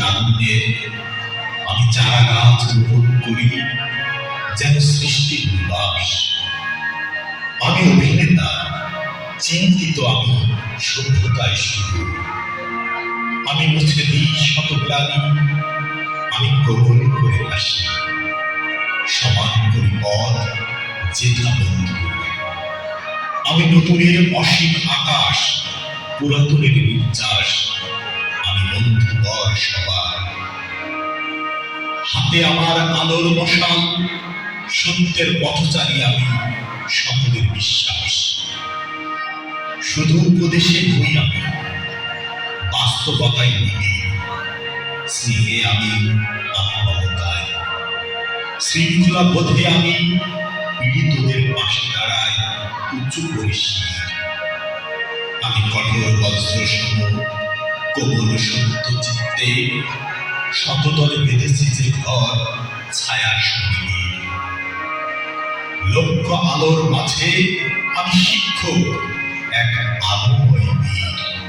কারণে আমি চারা গাছ রোপণ করি যেন সৃষ্টির নিবাস। আমি অভিনেতা, চিন্তিত আমি সভ্যতায় শুরু। আমি মুছে দিই শত গ্লানি, আমি গ্রহণ করে আসি। সমান করি পথ যেথা বন্ধু। আমি নতুনের অসীম আকাশ, পুরাতনের নির্যাস। আমি বন্ধুবর সবার। হাতে আমার আলোর মশাল, সত্যের পথচারী আমি, সকলের বিশ্বাস। শুধু উপদেশে হই আমি, বাস্তবতায় নিবিড়। স্নেহে আমি মমতায়, শৃঙ্খলা বোধে আমি পীড়িতদের পাশে দাঁড়াই উঁচু করে শির। আমি কঠোর বজ্র সম কোমল সত্য চিত্তে, শতদলে বেঁধেছি যে ঘর ছায়ার সঙ্গী। লক্ষ্য আলোর মাঝে আমি শিক্ষক, এক আলোময় বীর।